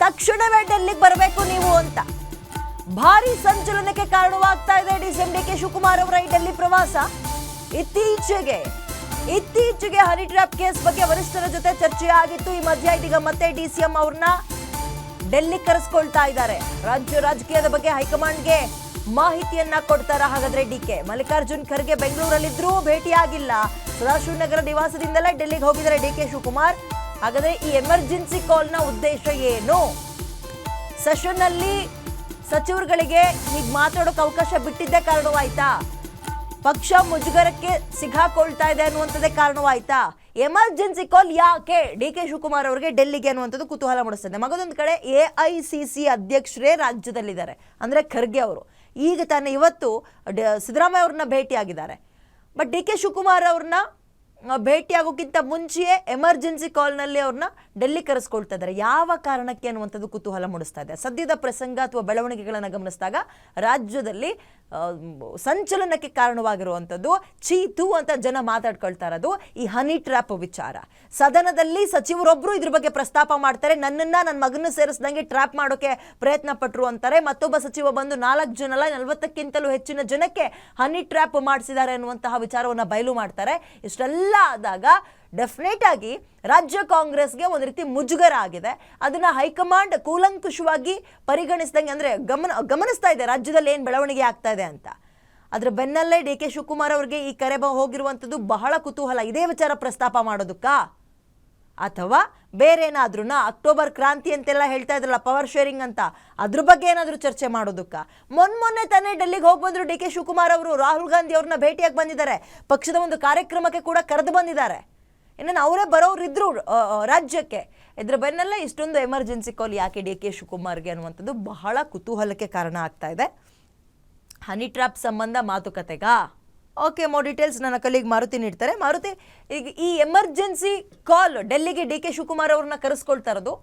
ತಕ್ಷಣವೇ ಡೆಲ್ಲಿಗೆ ಬರಬೇಕು ನೀವು ಅಂತ ಭಾರಿ ಸಂಚಲನಕ್ಕೆ ಕಾರಣವಾಗ್ತಾ ಇದೆ ಡಿಸಿಎಂ ಡಿ ಕೆ ಶಿವಕುಮಾರ್ ಅವರ ಈ ಡೆಲ್ಲಿ ಪ್ರವಾಸ. ಇತ್ತೀಚೆಗೆ ಹನಿ ಟ್ರ್ಯಾಪ್ ಕೇಸ್ ಬಗ್ಗೆ ವರಿಷ್ಠರ ಜೊತೆ ಚರ್ಚೆ ಆಗಿತ್ತು. ಈ ಮಧ್ಯ ಇದೀಗ ಮತ್ತೆ ಡಿಸಿಎಂ ಅವ್ರನ್ನ ಡೆಲ್ಲಿ ಕರೆಸ್ಕೊಳ್ತಾ ಇದ್ದಾರೆ. ರಾಜಕೀಯದ ಬಗ್ಗೆ ಹೈಕಮಾಂಡ್ಗೆ ಮಾಹಿತಿಯನ್ನ ಕೊಡ್ತಾರ. ಹಾಗಾದ್ರೆ ಡಿಕೆ ಮಲ್ಲಿಕಾರ್ಜುನ್ ಖರ್ಗೆ ಬೆಂಗಳೂರಲ್ಲಿದ್ರೂ ಭೇಟಿಯಾಗಿಲ್ಲ. ಸದಾಶಿವನಗರ ನಿವಾಸದಿಂದಲೇ ಡೆಲ್ಲಿಗೆ ಹೋಗಿದ್ದಾರೆ ಡಿ ಕೆ ಶಿವಕುಮಾರ್. ಹಾಗಾದ್ರೆ ಈ ಎಮರ್ಜೆನ್ಸಿ ಕಾಲ್ನ ಉದ್ದೇಶ ಏನು? ಸೆಷನ್ ಅಲ್ಲಿ ಸಚಿವರುಗಳಿಗೆ ಹೀಗೆ ಮಾತಾಡೋಕೆ ಅವಕಾಶ ಬಿಟ್ಟಿದ್ದೇ ಕಾರಣವಾಯ್ತಾ? ಪಕ್ಷ ಮುಜುಗರಕ್ಕೆ ಸಿಗಾಕೊಳ್ತಾ ಇದೆ ಅನ್ನುವಂಥದ್ದೇ ಕಾರಣವಾಯ್ತಾ? ಎಮರ್ಜೆನ್ಸಿ ಕಾಲ್ ಯಾಕೆ ಡಿ ಕೆ ಶಿವಕುಮಾರ್ ಅವರಿಗೆ ಡೆಲ್ಲಿಗೆ ಅನ್ನುವಂಥದ್ದು ಕುತೂಹಲ ಮೂಡಿಸ್ತದೆ. ಮಗದೊಂದು ಕಡೆ ಎಐಸಿಸಿ ಅಧ್ಯಕ್ಷರೇ ರಾಜ್ಯದಲ್ಲಿದ್ದಾರೆ, ಅಂದ್ರೆ ಖರ್ಗೆ ಅವರು. ಈಗ ತಾನೇ ಇವತ್ತು ಸಿದ್ದರಾಮಯ್ಯ ಅವ್ರನ್ನ ಭೇಟಿಯಾಗಿದ್ದಾರೆ. ಬಟ್ ಡಿ ಕೆ ಶಿವಕುಮಾರ್ ಅವ್ರನ್ನ ಭೇಟಿಯಾಗೋಕ್ಕಿಂತ ಮುಂಚೆಯೇ ಎಮರ್ಜೆನ್ಸಿ ಕಾಲ್ನಲ್ಲಿ ಅವ್ರನ್ನ ಡೆಲ್ಲಿ ಕರೆಸ್ಕೊಳ್ತಾ ಇದ್ದಾರೆ. ಯಾವ ಕಾರಣಕ್ಕೆ ಅನ್ನುವಂಥದ್ದು ಕುತೂಹಲ ಮೂಡಿಸ್ತಾ ಇದೆ. ಸದ್ಯದ ಪ್ರಸಂಗ ಅಥವಾ ಬೆಳವಣಿಗೆಗಳನ್ನು ಗಮನಿಸಿದಾಗ ರಾಜ್ಯದಲ್ಲಿ ಸಂಚಲನಕ್ಕೆ ಕಾರಣವಾಗಿರುವಂಥದ್ದು ಚೀತು ಅಂತ ಜನ ಮಾತಾಡ್ಕೊಳ್ತಾ ಇರೋದು ಈ ಹನಿ ಟ್ರ್ಯಾಪ್ ವಿಚಾರ. ಸದನದಲ್ಲಿ ಸಚಿವರೊಬ್ಬರು ಇದ್ರ ಬಗ್ಗೆ ಪ್ರಸ್ತಾಪ ಮಾಡ್ತಾರೆ. ನನ್ನ ಮಗನ ಸೇರಿಸ್ದಂಗೆ ಟ್ರ್ಯಾಪ್ ಮಾಡೋಕೆ ಪ್ರಯತ್ನ ಪಟ್ಟರು ಅಂತಾರೆ. ಮತ್ತೊಬ್ಬ ಸಚಿವ ಬಂದು 4 ಜನ ಅಲ್ಲ 40ಕ್ಕಿಂತಲೂ ಹೆಚ್ಚಿನ ಜನಕ್ಕೆ ಹನಿ ಟ್ರ್ಯಾಪ್ ಮಾಡಿಸಿದ್ದಾರೆ ಅನ್ನುವಂತಹ ವಿಚಾರವನ್ನು ಬಯಲು ಮಾಡ್ತಾರೆ. ಇಷ್ಟೆಲ್ಲ ಆದಾಗ ಡೆಫಿನೆಟ್ ಆಗಿ ರಾಜ್ಯ ಕಾಂಗ್ರೆಸ್ಗೆ ಒಂದು ರೀತಿ ಮುಜುಗರ ಆಗಿದೆ. ಅದನ್ನ ಹೈಕಮಾಂಡ್ ಕೂಲಂಕುಷವಾಗಿ ಪರಿಗಣಿಸಿದಂಗೆ ಅಂದ್ರೆ ಗಮನಿಸ್ತಾ ಇದೆ ರಾಜ್ಯದಲ್ಲಿ ಏನು ಬೆಳವಣಿಗೆ ಆಗ್ತಾ ಇದೆ ಅಂತ. ಅದ್ರ ಬೆನ್ನಲ್ಲೇ ಡಿ ಕೆ ಶಿವಕುಮಾರ್ ಅವರಿಗೆ ಈ ಕರೆ ಹೋಗಿರುವಂಥದ್ದು ಬಹಳ ಕುತೂಹಲ. ಇದೇ ವಿಚಾರ ಪ್ರಸ್ತಾಪ ಮಾಡೋದಕ್ಕಾ ಅಥವಾ ಬೇರೆ ಏನಾದ್ರೂ ಅಕ್ಟೋಬರ್ ಕ್ರಾಂತಿ ಅಂತೆಲ್ಲ ಹೇಳ್ತಾ ಇದ್ರಲ್ಲ, ಪವರ್ ಶೇರಿಂಗ್ ಅಂತ, ಅದ್ರ ಬಗ್ಗೆ ಏನಾದರೂ ಚರ್ಚೆ ಮಾಡೋದಕ್ಕಾ? ಮೊನ್ನೆ ತಾನೇ ಡೆಲ್ಲಿಗೆ ಹೋಗಿ ಬಂದ್ರು ಡಿ ಕೆ ಶಿವಕುಮಾರ್ ಅವರು. ರಾಹುಲ್ ಗಾಂಧಿ ಅವ್ರನ್ನ ಭೇಟಿಯಾಗಿ ಬಂದಿದ್ದಾರೆ. ಪಕ್ಷದ ಒಂದು ಕಾರ್ಯಕ್ರಮಕ್ಕೆ ಕೂಡ ಕರೆದು ಬಂದಿದ್ದಾರೆ. ಇನ್ನು ಅವರೇ ಬರೋರಿದ್ರು ರಾಜ್ಯಕ್ಕೆ. ಇದ್ರ ಬೆನ್ನಲ್ಲೇ ಇಷ್ಟೊಂದು ಎಮರ್ಜೆನ್ಸಿ ಕಾಲ್ ಯಾಕೆ ಡಿ ಕೆ ಶಿವಕುಮಾರ್ಗೆ ಅನ್ನುವಂಥದ್ದು ಬಹಳ ಕುತೂಹಲಕ್ಕೆ ಕಾರಣ ಆಗ್ತಾ ಇದೆ. ಹನಿ ಟ್ರ್ಯಾಪ್ ಸಂಬಂಧ ಮಾತುಕತೆಗಾ? ಓಕೆ, ಮೋರ್ ಡೀಟೇಲ್ಸ್ ನನ್ನ ಕಲಿಗೆ ಮಾರುತಿ ನೀಡ್ತಾರೆ. ಮಾರುತಿ, ಈಗ ಈ ಎಮರ್ಜೆನ್ಸಿ ಕಾಲ್ ಡೆಲ್ಲಿಗೆ ಡಿ ಕೆ ಶಿವಕುಮಾರ್ ಅವ್ರನ್ನ ಕರೆಸ್ಕೊಳ್ತಾ ಇರೋದು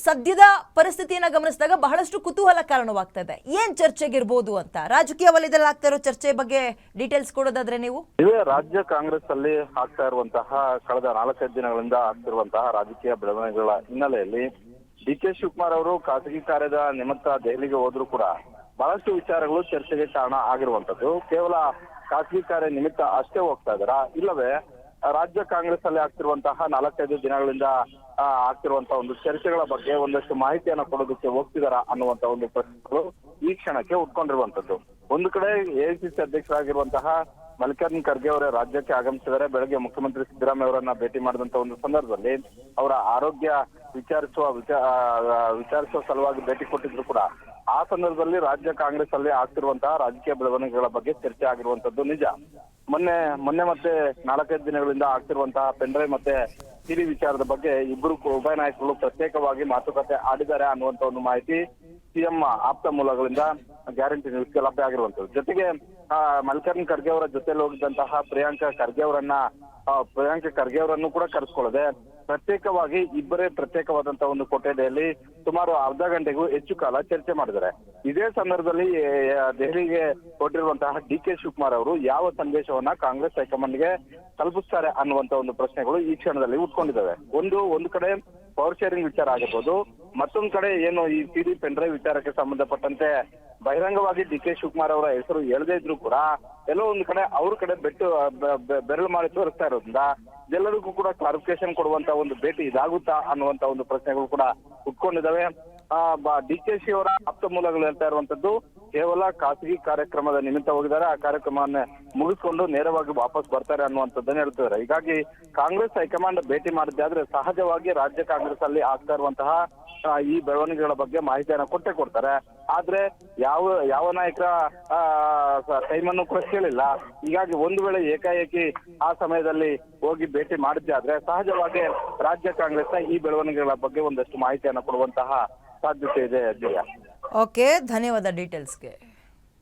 ಸದ್ಯದ ಪರಿಸ್ಥಿತಿಯನ್ನ ಗಮನಿಸಿದಾಗ ಬಹಳಷ್ಟು ಕುತೂಹಲ ಕಾರಣವಾಗ್ತಾ ಇದೆ. ಏನ್ ಚರ್ಚೆಗಿರ್ಬೋದು ಅಂತ ರಾಜಕೀಯ ವಲಯದಲ್ಲಿ ಆಗ್ತಾ ಇರೋ ಚರ್ಚೆ ಬಗ್ಗೆ ಡೀಟೇಲ್ಸ್ ಕೊಡೋದಾದ್ರೆ ನೀವು? ಇವೇ ರಾಜ್ಯ ಕಾಂಗ್ರೆಸ್ ಅಲ್ಲಿ ಆಗ್ತಾ ಇರುವಂತಹ ಕಳೆದ 4-5 ದಿನಗಳಿಂದ ಆಗ್ತಿರುವಂತಹ ರಾಜಕೀಯ ಬೆಳವಣಿಗೆಗಳ ಹಿನ್ನೆಲೆಯಲ್ಲಿ ಡಿ ಕೆ ಶಿವಕುಮಾರ್ ಅವರು ಖಾಸಗಿ ಕಾರ್ಯದ ನಿಮಿತ್ತ ದೆಹಲಿಗೆ ಹೋದ್ರು ಕೂಡ ಬಹಳಷ್ಟು ವಿಚಾರಗಳು ಚರ್ಚೆಗೆ ಕಾರಣ ಆಗಿರುವಂತದ್ದು. ಕೇವಲ ಖಾಸಗಿ ಕಾರ್ಯ ನಿಮಿತ್ತ ಅಷ್ಟೇ ಹೋಗ್ತಾ ಇದ್ದಾರಾ, ಇಲ್ಲವೇ ರಾಜ್ಯ ಕಾಂಗ್ರೆಸ್ ಅಲ್ಲಿ ಆಗ್ತಿರುವಂತಹ 4-5 ದಿನಗಳಿಂದ ಆಗ್ತಿರುವಂತಹ ಒಂದು ಚರ್ಚೆಗಳ ಬಗ್ಗೆ ಒಂದಷ್ಟು ಮಾಹಿತಿಯನ್ನ ಕೊಡೋದಕ್ಕೆ ಹೋಗ್ತಿದಾರ ಅನ್ನುವಂತ ಒಂದು ಪ್ರಶ್ನೆಗಳು ಈ ಕ್ಷಣಕ್ಕೆ ಉಟ್ಕೊಂಡಿರುವಂತದ್ದು. ಒಂದು ಕಡೆ ಎಐಸಿಸಿ ಅಧ್ಯಕ್ಷರಾಗಿರುವಂತಹ ಮಲ್ಲಿಕಾರ್ಜುನ್ ಖರ್ಗೆ ಅವರೇ ರಾಜ್ಯಕ್ಕೆ ಆಗಮಿಸಿದರೆ. ಬೆಳಗ್ಗೆ ಮುಖ್ಯಮಂತ್ರಿ ಸಿದ್ದರಾಮಯ್ಯ ಅವರನ್ನ ಭೇಟಿ ಮಾಡಿದಂತ ಒಂದು ಸಂದರ್ಭದಲ್ಲಿ ಅವರ ಆರೋಗ್ಯ ವಿಚಾರಿಸುವ ಸಲುವಾಗಿ ಭೇಟಿ ಕೊಟ್ಟಿದ್ರು ಕೂಡ ಆ ಸಂದರ್ಭದಲ್ಲಿ ರಾಜ್ಯ ಕಾಂಗ್ರೆಸ್ ಅಲ್ಲಿ ಆಗ್ತಿರುವಂತಹ ರಾಜಕೀಯ ಬೆಳವಣಿಗೆಗಳ ಬಗ್ಗೆ ಚರ್ಚೆ ಆಗಿರುವಂತದ್ದು ನಿಜ. ಮೊನ್ನೆ ಮತ್ತೆ 4-5 ದಿನಗಳಿಂದ ಆಗ್ತಿರುವಂತಹ ಪೆನ್ಡ್ರೈವ್ ಮತ್ತೆ ಸಿಡಿ ವಿಚಾರದ ಬಗ್ಗೆ ಉಭಯ ನಾಯಕರು ಪ್ರತ್ಯೇಕವಾಗಿ ಮಾತುಕತೆ ಆಡಿದ್ದಾರೆ ಅನ್ನುವಂತ ಒಂದು ಮಾಹಿತಿ ಸಿಎಂ ಆಪ್ತ ಮೂಲಗಳಿಂದ ಗ್ಯಾರಂಟಿ ನ್ಯೂಸ್ಗೆ ಲಭ್ಯ ಆಗಿರುವಂತದ್ದು. ಜೊತೆಗೆ ಮಲ್ಲಿಕಾರ್ಜುನ್ ಖರ್ಗೆ ಅವರ ಜೊತೆಲಿ ಹೋಗಿದ್ದಂತಹ ಪ್ರಿಯಾಂಕಾ ಖರ್ಗೆ ಅವರನ್ನು ಕೂಡ ಕರೆಸ್ಕೊಳ್ಳದೆ ಪ್ರತ್ಯೇಕವಾಗಿ ಇಬ್ಬರೇ ಪ್ರತ್ಯೇಕವಾದಂತಹ ಒಂದು ಕೊಠಡಿಯಲ್ಲಿ ಸುಮಾರು ಅರ್ಧ ಗಂಟೆಗೂ ಹೆಚ್ಚು ಕಾಲ ಚರ್ಚೆ ಮಾಡಿದ್ದಾರೆ. ಇದೇ ಸಂದರ್ಭದಲ್ಲಿ ದೆಹಲಿಗೆ ಹೊರಟಿರುವಂತಹ ಡಿ ಕೆ ಶಿವಕುಮಾರ್ ಅವರು ಯಾವ ಸಂದೇಶವನ್ನ ಕಾಂಗ್ರೆಸ್ ಹೈಕಮಾಂಡ್ಗೆ ತಲುಪಿಸ್ತಾರೆ ಅನ್ನುವಂತ ಒಂದು ಪ್ರಶ್ನೆಗಳು ಈ ಕ್ಷಣದಲ್ಲಿ ಉಟ್ಕೊಂಡಿದ್ದಾವೆ. ಒಂದು ಕಡೆ ಪವರ್ ಶೇರಿಂಗ್ ವಿಚಾರ ಆಗಿರ್ಬೋದು, ಮತ್ತೊಂದು ಕಡೆ ಏನು ಈ ಸಿಡಿ ಪೆನ್ಡ್ರೈವ್ ವಿಚಾರಕ್ಕೆ ಸಂಬಂಧಪಟ್ಟಂತೆ ಬಹಿರಂಗವಾಗಿ ಡಿ ಕೆ ಶಿವಕುಮಾರ್ ಅವರ ಹೆಸರು ಹೇಳದೇ ಇದ್ರು ಕೂಡ ಎಲ್ಲೋ ಒಂದು ಕಡೆ ಅವ್ರ ಕಡೆ ಬೆರಳು ಮಾಡಿ ತೋರಿಸ್ತಾ ಇರೋದ್ರಿಂದ ಎಲ್ಲರಿಗೂ ಕೂಡ ಕ್ಲಾರಿಫಿಕೇಶನ್ ಕೊಡುವಂತ ಒಂದು ಭೇಟಿ ಇದಾಗುತ್ತಾ ಅನ್ನುವಂತ ಒಂದು ಪ್ರಶ್ನೆಗಳು ಕೂಡ ಉಟ್ಕೊಂಡಿದ್ದಾವೆ. ಡಿ ಕೆ ಶಿ ಅವರ ಆಪ್ತ ಮೂಲಗಳು ಹೇಳ್ತಾ ಇರುವಂತದ್ದು ಕೇವಲ ಖಾಸಗಿ ಕಾರ್ಯಕ್ರಮದ ನಿಮಿತ್ತ ಹೋಗಿದ್ದಾರೆ, ಆ ಕಾರ್ಯಕ್ರಮವನ್ನ ಮುಗಿಸ್ಕೊಂಡು ನೇರವಾಗಿ ವಾಪಸ್ ಬರ್ತಾರೆ ಅನ್ನುವಂಥದ್ದನ್ನ ಹೇಳ್ತಿದ್ದಾರೆ. ಹೀಗಾಗಿ ಕಾಂಗ್ರೆಸ್ ಹೈಕಮಾಂಡ್ ಭೇಟಿ ಮಾಡಿದ್ದಾದ್ರೆ ಸಹಜವಾಗಿ ರಾಜ್ಯ ಕಾಂಗ್ರೆಸ್ ಅಲ್ಲಿ ಆಗ್ತಾ ಇರುವಂತಹ ಈ ಬೆಳವಣಿಗೆಗಳ ಬಗ್ಗೆ ಮಾಹಿತಿಯನ್ನ ಕೊಡ್ತಾರೆ. ಆದ್ರೆ ಯಾವ ನಾಯಕರ ಟೈಮನ್ನು ಕೂಡ ಕೇಳಿಲ್ಲ. ಹೀಗಾಗಿ ಒಂದು ವೇಳೆ ಏಕಾಏಕಿ ಆ ಸಮಯದಲ್ಲಿ ಹೋಗಿ ಭೇಟಿ ಮಾಡಿದ್ದೆ ಆದ್ರೆ ಸಹಜವಾಗಿ ರಾಜ್ಯ ಕಾಂಗ್ರೆಸ್ ಈ ಬೆಳವಣಿಗೆಗಳ ಬಗ್ಗೆ ಒಂದಷ್ಟು ಮಾಹಿತಿಯನ್ನ ಕೊಡುವಂತಹ ಸಾಧ್ಯತೆ ಇದೆ. ಓಕೆ, ಧನ್ಯವಾದ ಡೀಟೇಲ್ಸ್ಗೆ.